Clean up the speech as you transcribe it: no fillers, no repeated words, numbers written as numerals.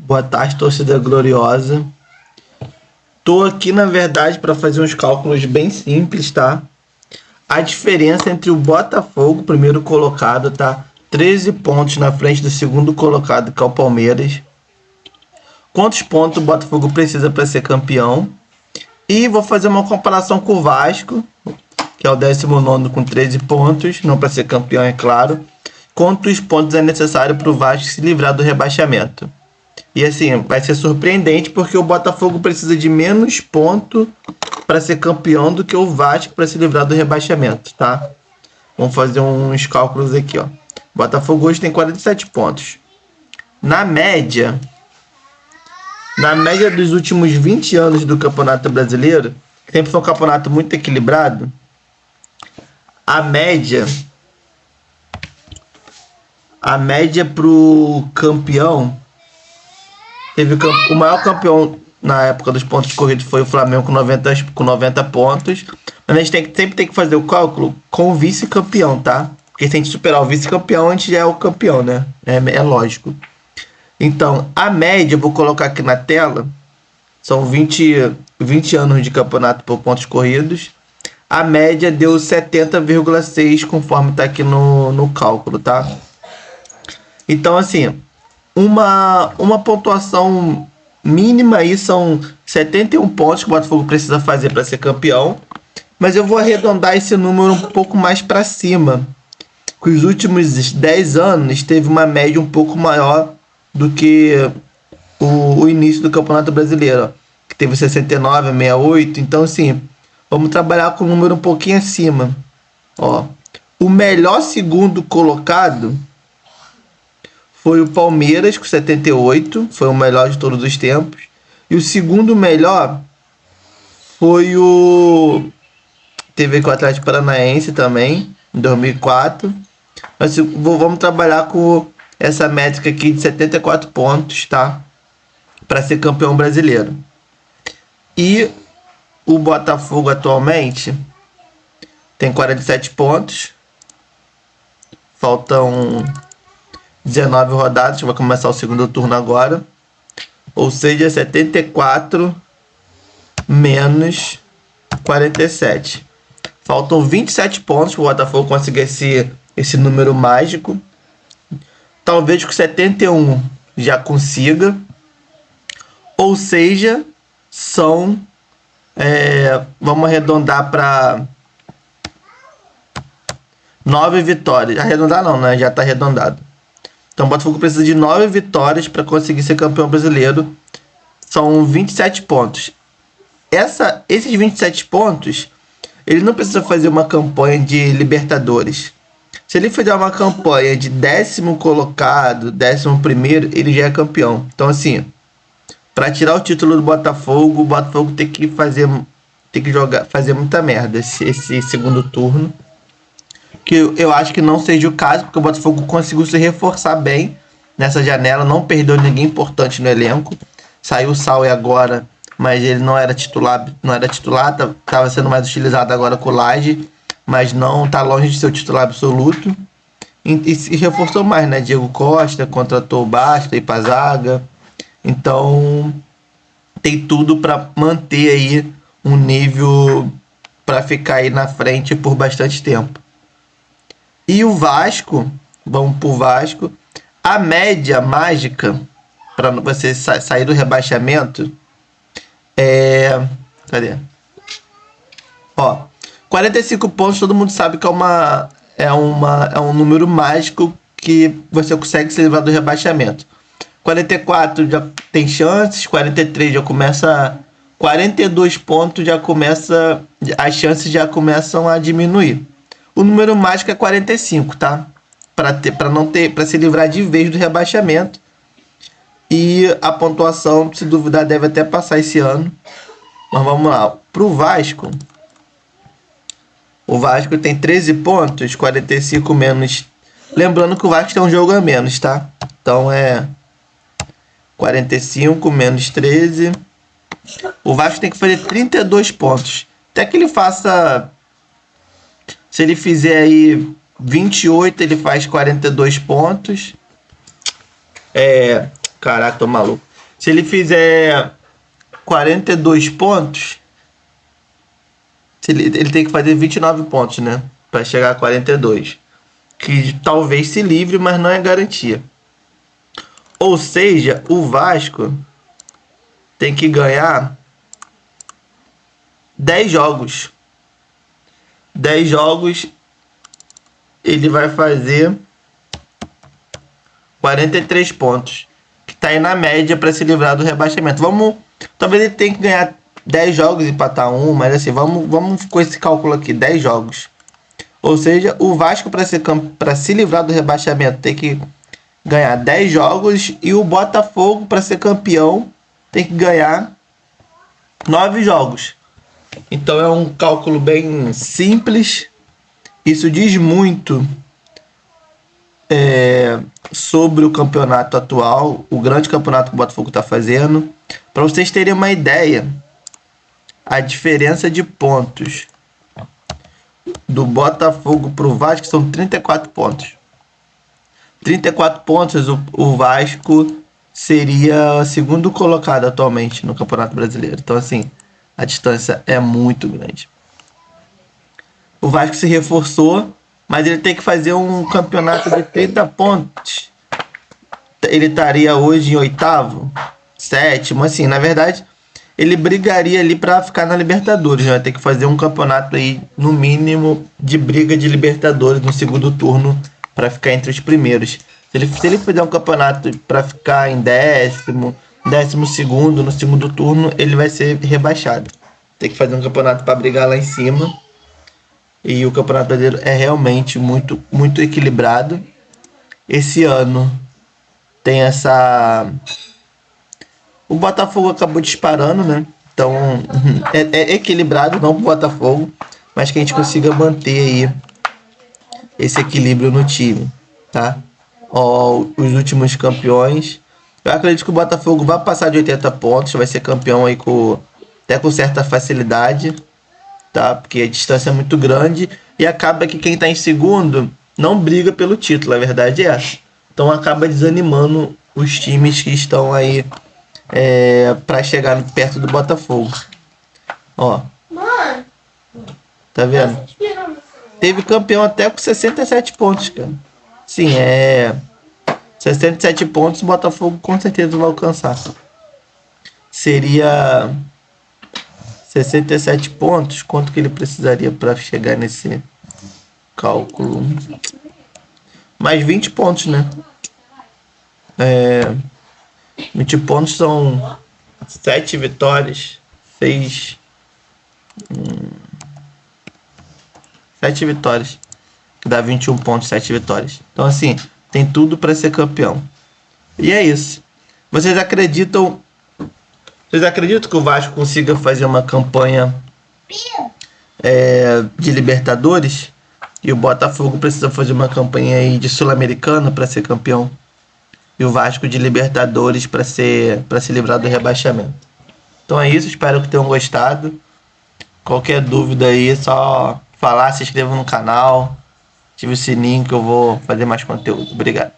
Boa tarde, torcida gloriosa. Tô aqui, na verdade, para fazer uns cálculos bem simples, tá? A diferença entre o Botafogo, primeiro colocado, tá? 13 pontos na frente do segundo colocado, que é o Palmeiras. Quantos pontos o Botafogo precisa para ser campeão? E vou fazer uma comparação com o Vasco, que é o 19º com 13 pontos, não para ser campeão, é claro. Quantos pontos é necessário para o Vasco se livrar do rebaixamento? E assim, vai ser surpreendente porque o Botafogo precisa de menos ponto para ser campeão do que o Vasco para se livrar do rebaixamento, tá? Vamos fazer uns cálculos aqui, ó. O Botafogo hoje tem 47 pontos. Na média dos últimos 20 anos do Campeonato Brasileiro, que sempre foi um campeonato muito equilibrado, a média pro campeão, teve o maior campeão na época dos pontos corridos foi o Flamengo com 90 pontos. Mas a gente sempre tem que fazer o cálculo com o vice-campeão, tá? Porque se a gente superar o vice-campeão, a gente já é o campeão, né? É lógico. Então, a média, eu vou colocar aqui na tela, são 20 anos de campeonato por pontos corridos. A média deu 70,6, conforme tá aqui no cálculo, tá? Então, assim, uma pontuação mínima aí são 71 pontos que o Botafogo precisa fazer para ser campeão. Mas eu vou arredondar esse número um pouco mais para cima. Que os últimos 10 anos teve uma média um pouco maior do que o início do Campeonato Brasileiro, que teve 69, 68. Então, assim, vamos trabalhar com um número um pouquinho acima. Ó, o melhor segundo colocado foi o Palmeiras, com 78. Foi o melhor de todos os tempos. E o segundo melhor foi o... Teve com o Atlético Paranaense também, em 2004. Mas vamos trabalhar com essa métrica aqui de 74 pontos, tá? Para ser campeão brasileiro. E o Botafogo atualmente tem 47 pontos. Faltam 19 rodadas, vai começar o segundo turno agora. Ou seja, 74 menos 47. Faltam 27 pontos para o Botafogo conseguir esse número mágico. Talvez com 71 já consiga. Ou seja, são... vamos arredondar para 9 vitórias. Arredondar não, né? Já está arredondado. Então o Botafogo precisa de 9 vitórias para conseguir ser campeão brasileiro. São 27 pontos. Esses 27 pontos, ele não precisa fazer uma campanha de Libertadores. Se ele fizer uma campanha de 10º colocado, 11º, ele já é campeão. Então, assim, para tirar o título do Botafogo, o Botafogo tem que fazer muita merda esse segundo turno. Que eu acho que não seja o caso, porque o Botafogo conseguiu se reforçar bem nessa janela, não perdeu ninguém importante no elenco. Saiu o Sauer agora, mas ele não era titular, estava sendo mais utilizado agora com o Laje, mas não está longe de ser o titular absoluto. E se reforçou mais, né? Diego Costa contratou o Basta e Pazaga. Então tem tudo para manter aí um nível para ficar aí na frente por bastante tempo. E o Vasco, vamos pro Vasco, a média mágica para você sair do rebaixamento cadê? Ó, 45 pontos, todo mundo sabe que é um número mágico que você consegue se livrar do rebaixamento. 44 já tem chances, 43 já começa, 42 pontos já começa, as chances já começam a diminuir. O número mágico é 45, tá? Para se livrar de vez do rebaixamento. E a pontuação, se duvidar, deve até passar esse ano. Mas vamos lá. Pro Vasco, o Vasco tem 13 pontos, 45 menos. Lembrando que o Vasco tem um jogo a menos, tá? Então é 45 menos 13. O Vasco tem que fazer 32 pontos. Até que ele faça... Se ele fizer aí 28, ele faz 42 pontos. Caraca, tô maluco. Se ele fizer 42 pontos, ele tem que fazer 29 pontos, né? Para chegar a 42. Que talvez se livre, mas não é garantia. Ou seja, o Vasco tem que ganhar 10 jogos. 10 jogos, ele vai fazer 43 pontos. Que tá aí na média para se livrar do rebaixamento. Talvez ele tenha que ganhar 10 jogos e empatar um, mas assim, vamos com esse cálculo aqui, 10 jogos. Ou seja, o Vasco para se livrar do rebaixamento tem que ganhar 10 jogos e o Botafogo para ser campeão tem que ganhar 9 jogos. Então é um cálculo bem simples. Isso diz muito sobre o campeonato atual, o grande campeonato que o Botafogo está fazendo. Para vocês terem uma ideia, a diferença de pontos do Botafogo para o Vasco são 34 pontos. 34 pontos, o Vasco seria segundo colocado atualmente no Campeonato Brasileiro. Então, assim, a distância é muito grande. O Vasco se reforçou, mas ele tem que fazer um campeonato de 30 pontos. Ele estaria hoje em oitavo, sétimo, assim, na verdade, ele brigaria ali para ficar na Libertadores, né? Vai ter que fazer um campeonato aí, no mínimo, de briga de Libertadores no segundo turno para ficar entre os primeiros. Se ele fizer um campeonato para ficar em 12º no segundo turno, ele vai ser rebaixado. Tem que fazer um campeonato para brigar lá em cima. E o Campeonato Brasileiro é realmente muito, muito equilibrado. Esse ano tem essa... O Botafogo acabou disparando, né? Então é equilibrado, não pro Botafogo, mas que a gente consiga manter aí esse equilíbrio no time, tá? Os últimos campeões. Eu acredito que o Botafogo vai passar de 80 pontos, vai ser campeão aí até com certa facilidade, tá? Porque a distância é muito grande e acaba que quem tá em segundo não briga pelo título, a verdade é essa. Então acaba desanimando os times que estão aí para chegar perto do Botafogo. Ó, tá vendo? Teve campeão até com 67 pontos, cara. Sim, 67 pontos o Botafogo com certeza vai alcançar. Seria 67 pontos. Quanto que ele precisaria para chegar nesse cálculo? Mais 20 pontos, né? 20 pontos são 7 vitórias. 7 vitórias. Que dá 21 pontos, 7 vitórias. Então, assim, tem tudo para ser campeão. E é isso. Vocês acreditam que o Vasco consiga fazer uma campanha de Libertadores? E o Botafogo precisa fazer uma campanha aí de Sul-Americana para ser campeão? E o Vasco de Libertadores para se livrar do rebaixamento. Então é isso, espero que tenham gostado. Qualquer dúvida aí é só falar, se inscreva no canal, ative o sininho que eu vou fazer mais conteúdo. Obrigado.